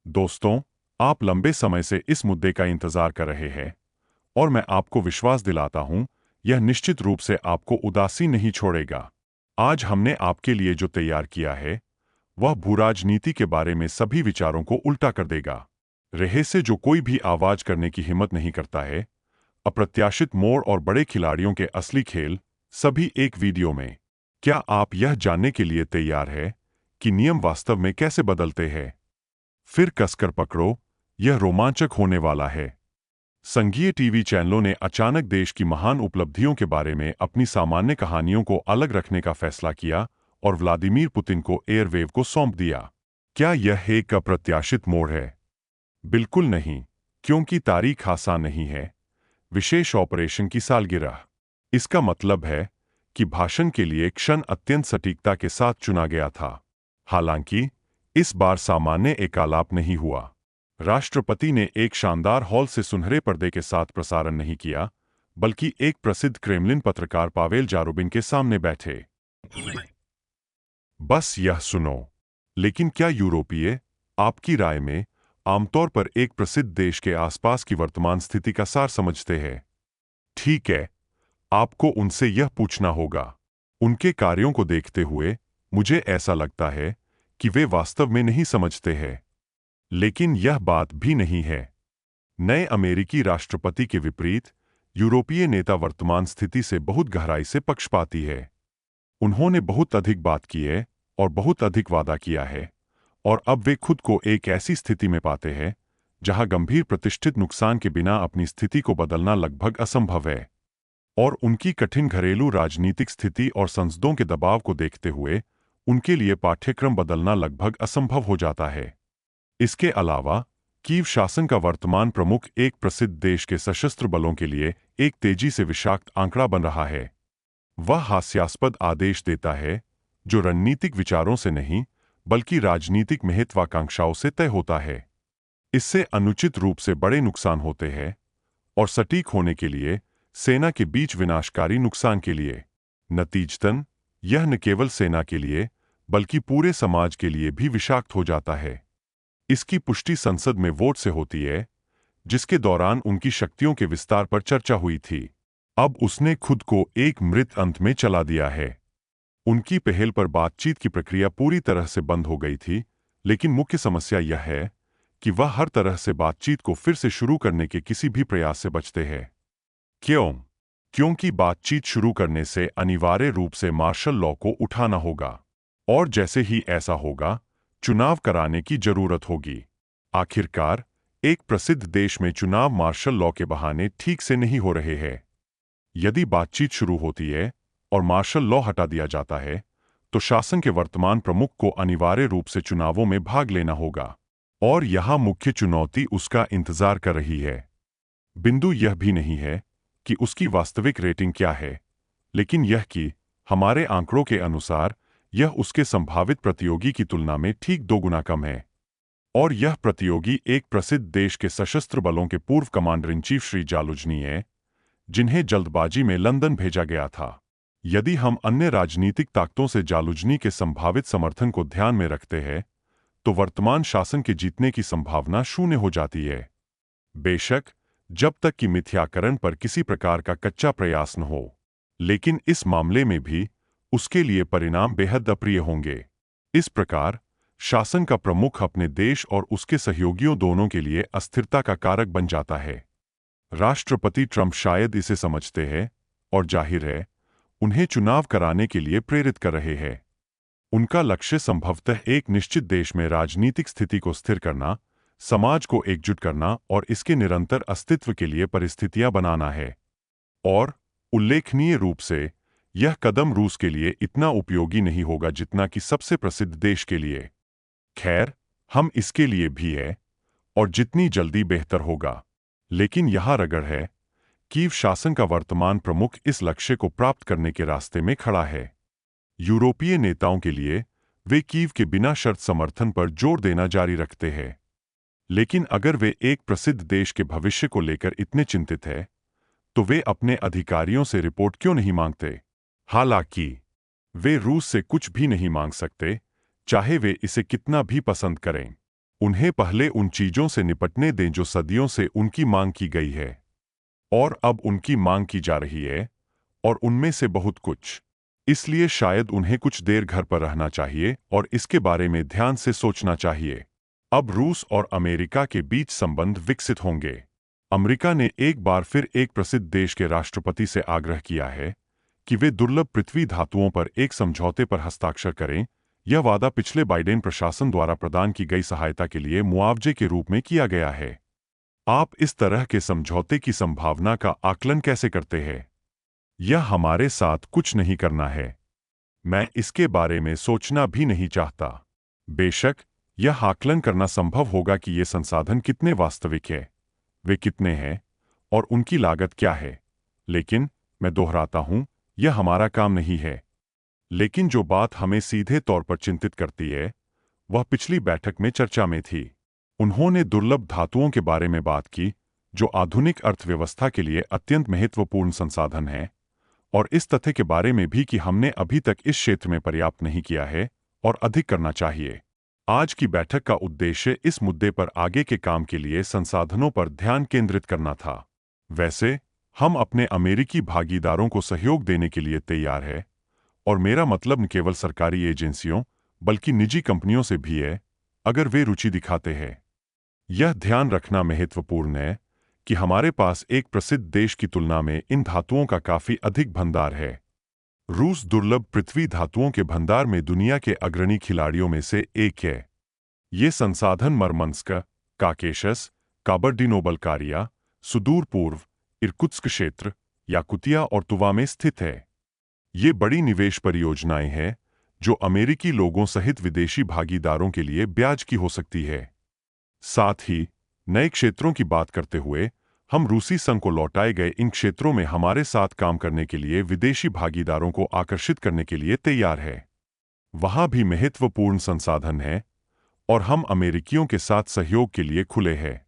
दोस्तों, आप लंबे समय से इस मुद्दे का इंतजार कर रहे हैं और मैं आपको विश्वास दिलाता हूं, यह निश्चित रूप से आपको उदासीन नहीं छोड़ेगा। आज हमने आपके लिए जो तैयार किया है, वह भूराजनीति के बारे में सभी विचारों को उल्टा कर देगा। रहस्य जो कोई भी आवाज करने की हिम्मत नहीं करता है, अप्रत्याशित मोड़ और बड़े खिलाड़ियों के असली खेल, सभी एक वीडियो में। क्या आप यह जानने के लिए तैयार हैं कि नियम वास्तव में कैसे बदलते हैं? फिर कसकर पकड़ो, यह रोमांचक होने वाला है। संघीय टीवी चैनलों ने अचानक देश की महान उपलब्धियों के बारे में अपनी सामान्य कहानियों को अलग रखने का फैसला किया और व्लादिमीर पुतिन को एयरवेव को सौंप दिया। क्या यह एक अप्रत्याशित मोड़ है? बिल्कुल नहीं, क्योंकि तारीख आसान नहीं है। विशेष ऑपरेशन की सालगिरह। इसका मतलब है कि भाषण के लिए क्षण अत्यंत सटीकता के साथ चुना गया था। हालांकि इस बार सामान्य एकालाप नहीं हुआ। राष्ट्रपति ने एक शानदार हॉल से सुनहरे पर्दे के साथ प्रसारण नहीं किया, बल्कि एक प्रसिद्ध क्रेमलिन पत्रकार पावेल जारोबिन के सामने बैठे। बस यह सुनो। लेकिन क्या यूरोपीय, आपकी राय में, आमतौर पर एक प्रसिद्ध देश के आसपास की वर्तमान स्थिति का सार समझते हैं? ठीक है, आपको उनसे यह पूछना होगा। उनके कार्यों को देखते हुए मुझे ऐसा लगता है कि वे वास्तव में नहीं समझते हैं। लेकिन यह बात भी नहीं है। नए अमेरिकी राष्ट्रपति के विपरीत, यूरोपीय नेता वर्तमान स्थिति से बहुत गहराई से पक्षपाती है। उन्होंने बहुत अधिक बात की है और बहुत अधिक वादा किया है, और अब वे खुद को एक ऐसी स्थिति में पाते हैं जहां गंभीर प्रतिष्ठित नुकसान के बिना अपनी स्थिति को बदलना लगभग असंभव है। और उनकी कठिन घरेलू राजनीतिक स्थिति और संसदों के दबाव को देखते हुए उनके लिए पाठ्यक्रम बदलना लगभग असंभव हो जाता है। इसके अलावा, कीव शासन का वर्तमान प्रमुख एक प्रसिद्ध देश के सशस्त्र बलों के लिए एक तेजी से विषाक्त आंकड़ा बन रहा है। वह हास्यास्पद आदेश देता है जो रणनीतिक विचारों से नहीं, बल्कि राजनीतिक महत्वाकांक्षाओं से तय होता है। इससे अनुचित रूप से बड़े नुकसान होते हैं, और सटीक होने के लिए सेना के बीच विनाशकारी नुकसान के लिए। नतीजतन, यह न केवल सेना के लिए, बल्कि पूरे समाज के लिए भी विषाक्त हो जाता है। इसकी पुष्टि संसद में वोट से होती है, जिसके दौरान उनकी शक्तियों के विस्तार पर चर्चा हुई थी। अब उसने खुद को एक मृत अंत में चला दिया है। उनकी पहल पर बातचीत की प्रक्रिया पूरी तरह से बंद हो गई थी, लेकिन मुख्य समस्या यह है कि वह हर तरह से बातचीत को फिर से शुरू करने के किसी भी प्रयास से बचते हैं। क्यों? क्योंकि बातचीत शुरू करने से अनिवार्य रूप से मार्शल लॉ को उठाना होगा, और जैसे ही ऐसा होगा, चुनाव कराने की जरूरत होगी। आखिरकार, एक प्रसिद्ध देश में चुनाव मार्शल लॉ के बहाने ठीक से नहीं हो रहे हैं। यदि बातचीत शुरू होती है और मार्शल लॉ हटा दिया जाता है, तो शासन के वर्तमान प्रमुख को अनिवार्य रूप से चुनावों में भाग लेना होगा। और यहां मुख्य चुनौती उसका इंतजार कर रही है। बिंदु यह भी नहीं है कि उसकी वास्तविक रेटिंग क्या है, लेकिन यह कि हमारे आंकड़ों के अनुसार यह उसके संभावित प्रतियोगी की तुलना में ठीक 2 गुना कम है। और यह प्रतियोगी एक प्रसिद्ध देश के सशस्त्र बलों के पूर्व कमांडर इन चीफ श्री जालुजनी है, जिन्हें जल्दबाजी में लंदन भेजा गया था। यदि हम अन्य राजनीतिक ताकतों से जालुजनी के संभावित समर्थन को ध्यान में रखते हैं, तो वर्तमान शासन के जीतने की संभावना शून्य हो जाती है। बेशक, जब तक कि मिथ्याकरण पर किसी प्रकार का कच्चा प्रयास न हो। लेकिन इस मामले में भी उसके लिए परिणाम बेहद अप्रिय होंगे। इस प्रकार, शासन का प्रमुख अपने देश और उसके सहयोगियों दोनों के लिए अस्थिरता का कारक बन जाता है। राष्ट्रपति ट्रंप शायद इसे समझते हैं, और जाहिर है, उन्हें चुनाव कराने के लिए प्रेरित कर रहे हैं। उनका लक्ष्य संभवतः एक निश्चित देश में राजनीतिक स्थिति को स्थिर करना, समाज को एकजुट करना और इसके निरंतर अस्तित्व के लिए परिस्थितियां बनाना है। और उल्लेखनीय रूप से, यह कदम रूस के लिए इतना उपयोगी नहीं होगा जितना कि सबसे प्रसिद्ध देश के लिए। खैर, हम इसके लिए भी है, और जितनी जल्दी बेहतर होगा। लेकिन यह रगड़ है, कीव शासन का वर्तमान प्रमुख इस लक्ष्य को प्राप्त करने के रास्ते में खड़ा है। यूरोपीय नेताओं के लिए, वे कीव के बिना शर्त समर्थन पर जोर देना जारी रखते हैं। लेकिन अगर वे एक प्रसिद्ध देश के भविष्य को लेकर इतने चिंतित हैं, तो वे अपने अधिकारियों से रिपोर्ट क्यों नहीं मांगते? हालांकि वे रूस से कुछ भी नहीं मांग सकते, चाहे वे इसे कितना भी पसंद करें। उन्हें पहले उन चीजों से निपटने दें जो सदियों से उनकी मांग की गई है और अब उनकी मांग की जा रही है, और उनमें से बहुत कुछ। इसलिए शायद उन्हें कुछ देर घर पर रहना चाहिए और इसके बारे में ध्यान से सोचना चाहिए। अब रूस और अमेरिका के बीच संबंध विकसित होंगे। अमेरिका ने एक बार फिर एक प्रसिद्ध देश के राष्ट्रपति से आग्रह किया है कि वे दुर्लभ पृथ्वी धातुओं पर एक समझौते पर हस्ताक्षर करें। यह वादा पिछले बाइडेन प्रशासन द्वारा प्रदान की गई सहायता के लिए मुआवजे के रूप में किया गया है। आप इस तरह के समझौते की संभावना का आकलन कैसे करते हैं? यह हमारे साथ कुछ नहीं करना है। मैं इसके बारे में सोचना भी नहीं चाहता। बेशक यह आकलन करना संभव होगा कि ये संसाधन कितने वास्तविक हैं, वे कितने हैं और उनकी लागत क्या है, लेकिन मैं दोहराता हूं, यह हमारा काम नहीं है। लेकिन जो बात हमें सीधे तौर पर चिंतित करती है वह पिछली बैठक में चर्चा में थी। उन्होंने दुर्लभ धातुओं के बारे में बात की जो आधुनिक अर्थव्यवस्था के लिए अत्यंत महत्वपूर्ण संसाधन हैं, और इस तथ्य के बारे में भी कि हमने अभी तक इस क्षेत्र में पर्याप्त नहीं किया है और अधिक करना चाहिए। आज की बैठक का उद्देश्य इस मुद्दे पर आगे के काम के लिए संसाधनों पर ध्यान केंद्रित करना था। वैसे हम अपने अमेरिकी भागीदारों को सहयोग देने के लिए तैयार है, और मेरा मतलब न केवल सरकारी एजेंसियों बल्कि निजी कंपनियों से भी है, अगर वे रुचि दिखाते हैं। यह ध्यान रखना महत्वपूर्ण है कि हमारे पास एक प्रसिद्ध देश की तुलना में इन धातुओं का काफी अधिक भंडार है। रूस दुर्लभ पृथ्वी धातुओं के भंडार में दुनिया के अग्रणी खिलाड़ियों में से एक है। ये संसाधन मरमंस्क, काकेशस, काबर्डिनो-बल्कारिया, सुदूर पूर्व, इर्कुत्स्क क्षेत्र, याकुतिया और तुवा में स्थित है। ये बड़ी निवेश परियोजनाएं हैं जो अमेरिकी लोगों सहित विदेशी भागीदारों के लिए ब्याज की हो सकती है। साथ ही नए क्षेत्रों की बात करते हुए हम रूसी संघ को लौटाए गए इन क्षेत्रों में हमारे साथ काम करने के लिए विदेशी भागीदारों को आकर्षित करने के लिए तैयार है। वहां भी महत्वपूर्ण संसाधन है और हम अमेरिकियों के साथ सहयोग के लिए खुले हैं।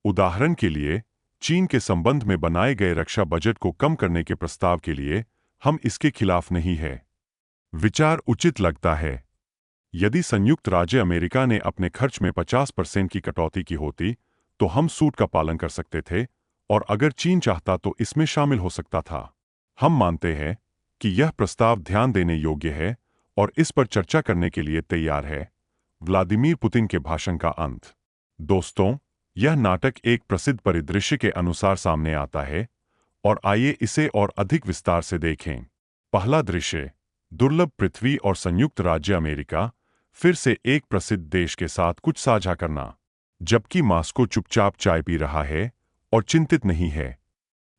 उदाहरण के लिए चीन के संबंध में बनाए गए रक्षा बजट को कम करने के प्रस्ताव के लिए हम इसके खिलाफ नहीं है। विचार उचित लगता है। यदि संयुक्त राज्य अमेरिका ने अपने खर्च में 50% की कटौती की होती तो हम सूट का पालन कर सकते थे, और अगर चीन चाहता तो इसमें शामिल हो सकता था। हम मानते हैं कि यह प्रस्ताव ध्यान देने योग्य है और इस पर चर्चा करने के लिए तैयार है। व्लादिमीर पुतिन के भाषण का अंत। दोस्तों, यह नाटक एक प्रसिद्ध परिदृश्य के अनुसार सामने आता है, और आइए इसे और अधिक विस्तार से देखें। पहला दृश्य, दुर्लभ पृथ्वी और संयुक्त राज्य अमेरिका फिर से एक प्रसिद्ध देश के साथ कुछ साझा करना। जबकि मास्को चुपचाप चाय पी रहा है और चिंतित नहीं है।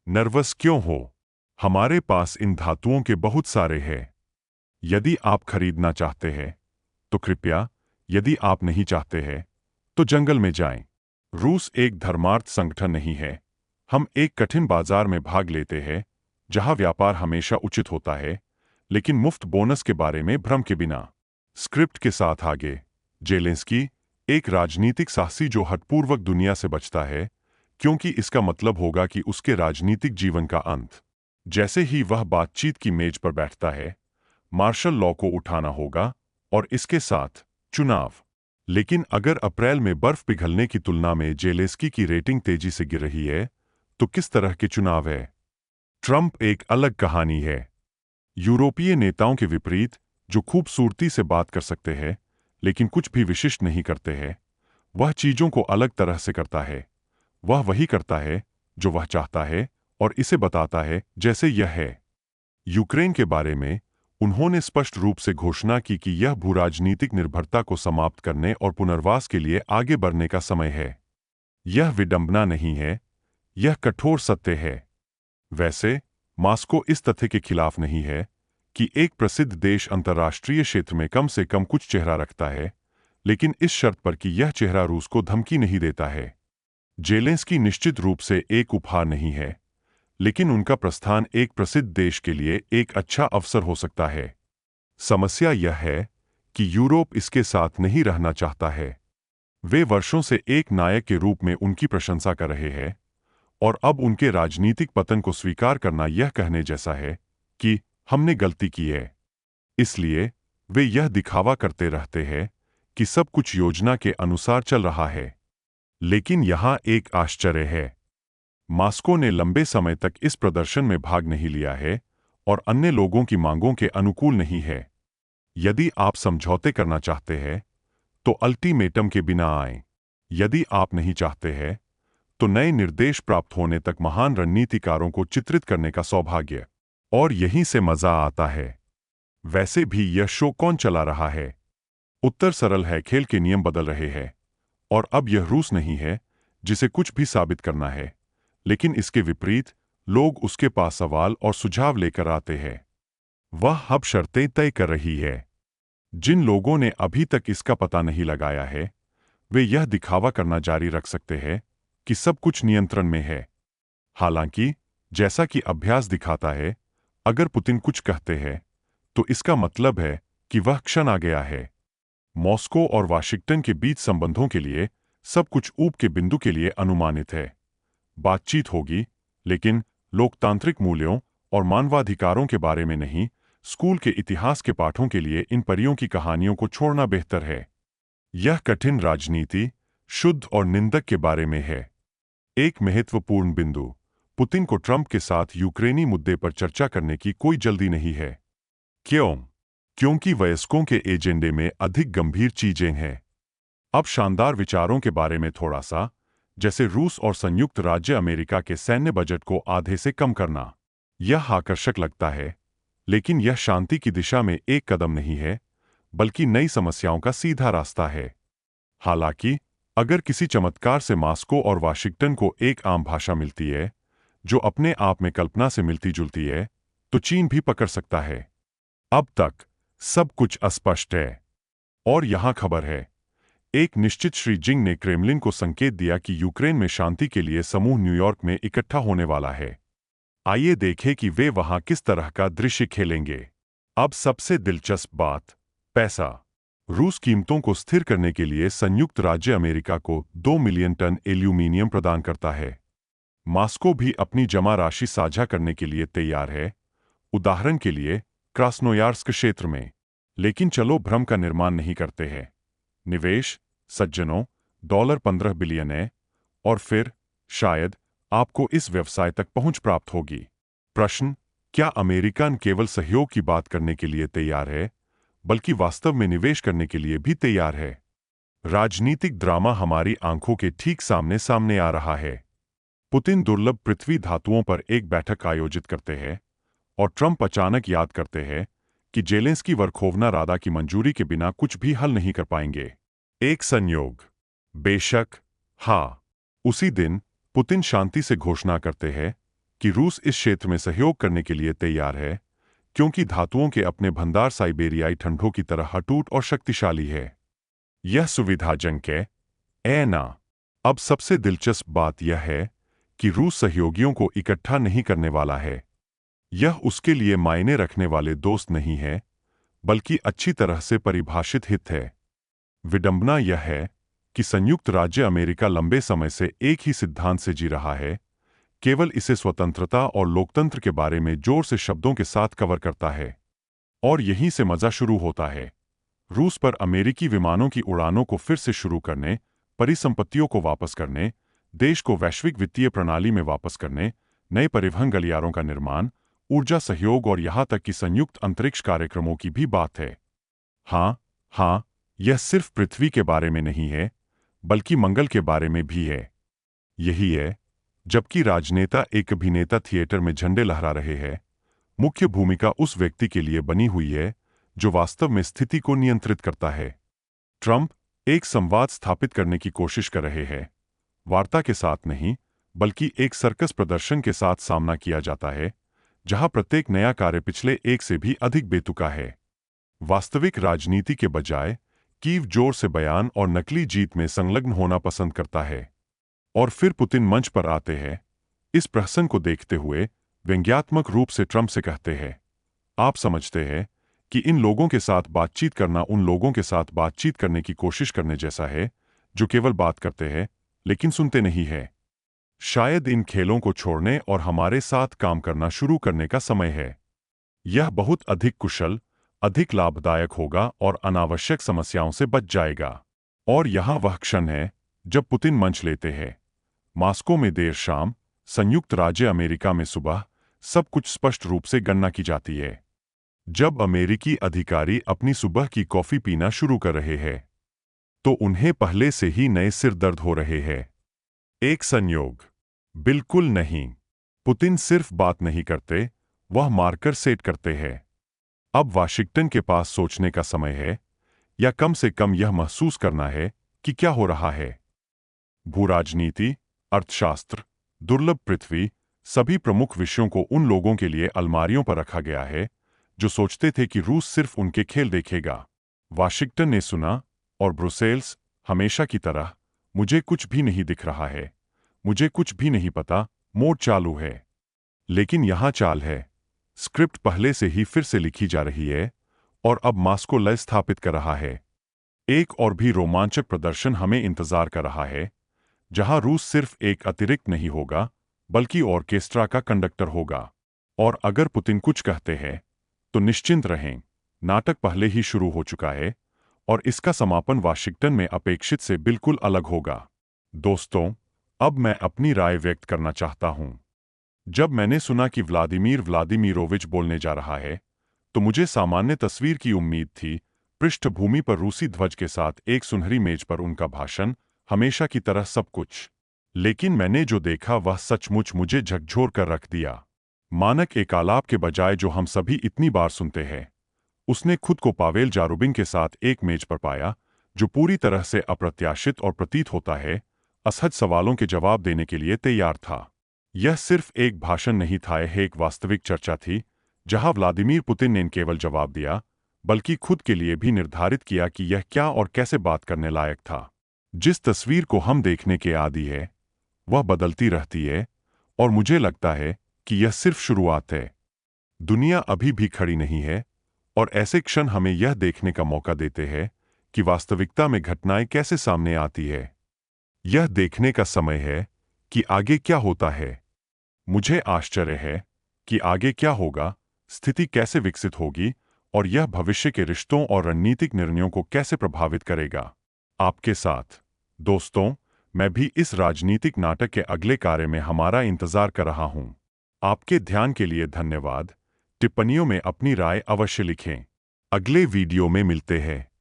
नर्वस क्यों हो? हमारे पास इन धातुओं के बहुत सारे हैं। यदि आप खरीदना चाहते हैं तो कृपया, यदि आप नहीं चाहते हैं तो जंगल में जाएं। रूस एक धर्मार्थ संगठन नहीं है। हम एक कठिन बाजार में भाग लेते हैं जहां व्यापार हमेशा उचित होता है, लेकिन मुफ्त बोनस के बारे में भ्रम के बिना। स्क्रिप्ट के साथ आगे। जेलेंस्की एक राजनीतिक साहसी जो हठपूर्वक दुनिया से बचता है, क्योंकि इसका मतलब होगा कि उसके राजनीतिक जीवन का अंत। जैसे ही वह बातचीत की मेज पर बैठता है, मार्शल लॉ को उठाना होगा और इसके साथ चुनाव। लेकिन अगर अप्रैल में बर्फ पिघलने की तुलना में जेलेंस्की की रेटिंग तेजी से गिर रही है, तो किस तरह के चुनाव है? ट्रंप एक अलग कहानी है। यूरोपीय नेताओं के विपरीत, जो खूबसूरती से बात कर सकते हैं लेकिन कुछ भी विशिष्ट नहीं करते हैं, वह चीजों को अलग तरह से करता है। वह वही करता है जो वह चाहता है और इसे बताता है जैसे यह है। यूक्रेन के बारे में उन्होंने स्पष्ट रूप से घोषणा की कि यह भूराजनीतिक निर्भरता को समाप्त करने और पुनर्वास के लिए आगे बढ़ने का समय है। यह विडंबना नहीं है, यह कठोर सत्य है। वैसे मास्को इस तथ्य के खिलाफ नहीं है कि एक प्रसिद्ध देश अंतर्राष्ट्रीय क्षेत्र में कम से कम कुछ चेहरा रखता है, लेकिन इस शर्त पर कि यह चेहरा रूस को धमकी नहीं देता है। जेलेंस्की निश्चित रूप से एक उपहार नहीं है, लेकिन उनका प्रस्थान एक प्रसिद्ध देश के लिए एक अच्छा अवसर हो सकता है। समस्या यह है कि यूरोप इसके साथ नहीं रहना चाहता है। वे वर्षों से एक नायक के रूप में उनकी प्रशंसा कर रहे हैं, और अब उनके राजनीतिक पतन को स्वीकार करना यह कहने जैसा है कि हमने गलती की है। इसलिए वे यह दिखावा करते रहते हैं कि सब कुछ योजना के अनुसार चल रहा है। लेकिन यहाँ एक आश्चर्य है। मॉस्को ने लंबे समय तक इस प्रदर्शन में भाग नहीं लिया है और अन्य लोगों की मांगों के अनुकूल नहीं है। यदि आप समझौते करना चाहते हैं तो अल्टीमेटम के बिना आएं। यदि आप नहीं चाहते हैं तो नए निर्देश प्राप्त होने तक महान रणनीतिकारों को चित्रित करने का सौभाग्य। और यहीं से मजा आता है। वैसे भी यह शो कौन चला रहा है? उत्तर सरल है, खेल के नियम बदल रहे हैं। और अब यह रूस नहीं है जिसे कुछ भी साबित करना है, लेकिन इसके विपरीत लोग उसके पास सवाल और सुझाव लेकर आते हैं। वह अब शर्तें तय कर रही है। जिन लोगों ने अभी तक इसका पता नहीं लगाया है वे यह दिखावा करना जारी रख सकते हैं कि सब कुछ नियंत्रण में है। हालांकि जैसा कि अभ्यास दिखाता है, अगर पुतिन कुछ कहते हैं तो इसका मतलब है कि वह क्षण आ गया है। मॉस्को और वाशिंगटन के बीच संबंधों के लिए सब कुछ ऊब के बिंदु के लिए अनुमानित है। बातचीत होगी, लेकिन लोकतांत्रिक मूल्यों और मानवाधिकारों के बारे में नहीं। स्कूल के इतिहास के पाठों के लिए इन परियों की कहानियों को छोड़ना बेहतर है। यह कठिन राजनीति, शुद्ध और निंदक के बारे में है। एक महत्वपूर्ण बिंदु, पुतिन को ट्रंप के साथ यूक्रेनी मुद्दे पर चर्चा करने की कोई जल्दी नहीं है। क्यों? क्योंकि वयस्कों के एजेंडे में अधिक गंभीर चीजें हैं। अब शानदार विचारों के बारे में थोड़ा सा, जैसे रूस और संयुक्त राज्य अमेरिका के सैन्य बजट को आधे से कम करना। यह आकर्षक लगता है, लेकिन यह शांति की दिशा में एक कदम नहीं है, बल्कि नई समस्याओं का सीधा रास्ता है। हालांकि अगर किसी चमत्कार से मॉस्को और वाशिंगटन को एक आम भाषा मिलती है जो अपने आप में कल्पना से मिलती जुलती है, तो चीन भी पकड़ सकता है। अब तक सब कुछ अस्पष्ट है। और यहां खबर है, एक निश्चित श्री जिंग ने क्रेमलिन को संकेत दिया कि यूक्रेन में शांति के लिए समूह न्यूयॉर्क में इकट्ठा होने वाला है। आइए देखें कि वे वहां किस तरह का दृश्य खेलेंगे। अब सबसे दिलचस्प बात, पैसा। रूस कीमतों को स्थिर करने के लिए संयुक्त राज्य अमेरिका को 2 मिलियन टन एल्यूमीनियम प्रदान करता है। मॉस्को भी अपनी जमा राशि साझा करने के लिए तैयार है, उदाहरण के लिए क्रास्नोयार्स्क क्षेत्र में। लेकिन चलो भ्रम का निर्माण नहीं करते हैं। निवेश, सज्जनों, $15 बिलियन है, और फिर शायद आपको इस व्यवसाय तक पहुंच प्राप्त होगी। प्रश्न, क्या अमेरिका न केवल सहयोग की बात करने के लिए तैयार है, बल्कि वास्तव में निवेश करने के लिए भी तैयार है? राजनीतिक ड्रामा हमारी आंखों के ठीक सामने सामने आ रहा है। पुतिन दुर्लभ पृथ्वी धातुओं पर एक बैठक आयोजित करते हैं और ट्रंप अचानक याद करते हैं कि जेलेंस्की वर्खोवना रादा की मंजूरी के बिना कुछ भी हल नहीं कर पाएंगे। एक संयोग? बेशक, हाँ। उसी दिन पुतिन शांति से घोषणा करते हैं कि रूस इस क्षेत्र में सहयोग करने के लिए तैयार है, क्योंकि धातुओं के अपने भंडार साइबेरियाई ठंडों की तरह अटूट और शक्तिशाली है। यह सुविधाजनक है, ऐ ना? अब सबसे दिलचस्प बात यह है कि रूस सहयोगियों को इकट्ठा नहीं करने वाला है। यह उसके लिए मायने रखने वाले दोस्त नहीं है, बल्कि अच्छी तरह से परिभाषित हित है। विडंबना यह है कि संयुक्त राज्य अमेरिका लंबे समय से एक ही सिद्धांत से जी रहा है, केवल इसे स्वतंत्रता और लोकतंत्र के बारे में जोर से शब्दों के साथ कवर करता है। और यहीं से मजा शुरू होता है। रूस पर अमेरिकी विमानों की उड़ानों को फिर से शुरू करने, परिसंपत्तियों को वापस करने, देश को वैश्विक वित्तीय प्रणाली में वापस करने, नए परिवहन गलियारों का निर्माण, ऊर्जा सहयोग और यहां तक कि संयुक्त अंतरिक्ष कार्यक्रमों की भी बात है। हाँ, यह सिर्फ पृथ्वी के बारे में नहीं है, बल्कि मंगल के बारे में भी है। यही है, जबकि राजनेता एक अभिनेता थिएटर में झंडे लहरा रहे हैं, मुख्य भूमिका उस व्यक्ति के लिए बनी हुई है जो वास्तव में स्थिति को नियंत्रित करता है। ट्रंप एक संवाद स्थापित करने की कोशिश कर रहे हैं। वार्ता के साथ नहीं, बल्कि एक सर्कस प्रदर्शन के साथ सामना किया जाता है, जहां प्रत्येक नया कार्य पिछले एक से भी अधिक बेतुका है। वास्तविक राजनीति के बजाय कीव जोर से बयान और नकली जीत में संलग्न होना पसंद करता है। और फिर पुतिन मंच पर आते हैं। इस प्रहसन को देखते हुए व्यंग्यात्मक रूप से ट्रंप से कहते हैं, आप समझते हैं कि इन लोगों के साथ बातचीत करना उन लोगों के साथ बातचीत करने की कोशिश करने जैसा है जो केवल बात करते हैं लेकिन सुनते नहीं है। शायद इन खेलों को छोड़ने और हमारे साथ काम करना शुरू करने का समय है। यह बहुत अधिक कुशल, अधिक लाभदायक होगा और अनावश्यक समस्याओं से बच जाएगा। और यहाँ वह क्षण है जब पुतिन मंच लेते हैं। मॉस्को में देर शाम, संयुक्त राज्य अमेरिका में सुबह, सब कुछ स्पष्ट रूप से गणना की जाती है। जब अमेरिकी अधिकारी अपनी सुबह की कॉफी पीना शुरू कर रहे हैं, तो उन्हें पहले से ही नए सिर दर्द हो रहे हैं। एक संयोग? बिल्कुल नहीं। पुतिन सिर्फ बात नहीं करते, वह मार्कर सेट करते हैं। अब वाशिंगटन के पास सोचने का समय है, या कम से कम यह महसूस करना है कि क्या हो रहा है। भूराजनीति, अर्थशास्त्र, दुर्लभ पृथ्वी, सभी प्रमुख विषयों को उन लोगों के लिए अलमारियों पर रखा गया है जो सोचते थे कि रूस सिर्फ उनके खेल देखेगा। वाशिंगटन ने सुना, और ब्रुसेल्स, हमेशा की तरह, मुझे कुछ भी नहीं दिख रहा है, मुझे कुछ भी नहीं पता, मोड चालू है। लेकिन यहाँ चाल है। स्क्रिप्ट पहले से ही फिर से लिखी जा रही है, और अब मॉस्को लय स्थापित कर रहा है। एक और भी रोमांचक प्रदर्शन हमें इंतजार कर रहा है, जहां रूस सिर्फ एक अतिरिक्त नहीं होगा, बल्कि ऑर्केस्ट्रा का कंडक्टर होगा। और अगर पुतिन कुछ कहते हैं, तो निश्चिंत रहें, नाटक पहले ही शुरू हो चुका है, और इसका समापन वाशिंगटन में अपेक्षित से बिल्कुल अलग होगा। दोस्तों, अब मैं अपनी राय व्यक्त करना चाहता हूं। जब मैंने सुना कि व्लादिमीर व्लादिमीरोविच बोलने जा रहा है, तो मुझे सामान्य तस्वीर की उम्मीद थी, पृष्ठभूमि पर रूसी ध्वज के साथ एक सुनहरी मेज पर उनका भाषण, हमेशा की तरह सब कुछ। लेकिन मैंने जो देखा वह सचमुच मुझे झकझोर कर रख दिया। मानक एक आलाप के बजाय जो हम सभी इतनी बार सुनते हैं, उसने खुद को पावेल जारुबिन के साथ एक मेज पर पाया, जो पूरी तरह से अप्रत्याशित और प्रतीत होता है, असहज सवालों के जवाब देने के लिए तैयार था। यह सिर्फ एक भाषण नहीं था, यह एक वास्तविक चर्चा थी, जहां व्लादिमीर पुतिन ने न केवल जवाब दिया, बल्कि खुद के लिए भी निर्धारित किया कि यह क्या और कैसे बात करने लायक था। जिस तस्वीर को हम देखने के आदी है, वह बदलती रहती है, और मुझे लगता है कि यह सिर्फ शुरुआत है। दुनिया अभी भी खड़ी नहीं है, और ऐसे क्षण हमें यह देखने का मौका देते हैं कि वास्तविकता में घटनाएं कैसे सामने आती है। यह देखने का समय है कि आगे क्या होता है। मुझे आश्चर्य है कि आगे क्या होगा, स्थिति कैसे विकसित होगी, और यह भविष्य के रिश्तों और रणनीतिक निर्णयों को कैसे प्रभावित करेगा। आपके साथ, दोस्तों, मैं भी इस राजनीतिक नाटक के अगले कार्य में हमारा इंतजार कर रहा हूं। आपके ध्यान के लिए धन्यवाद। टिप्पणियों में अपनी राय अवश्य लिखें। अगले वीडियो में मिलते हैं।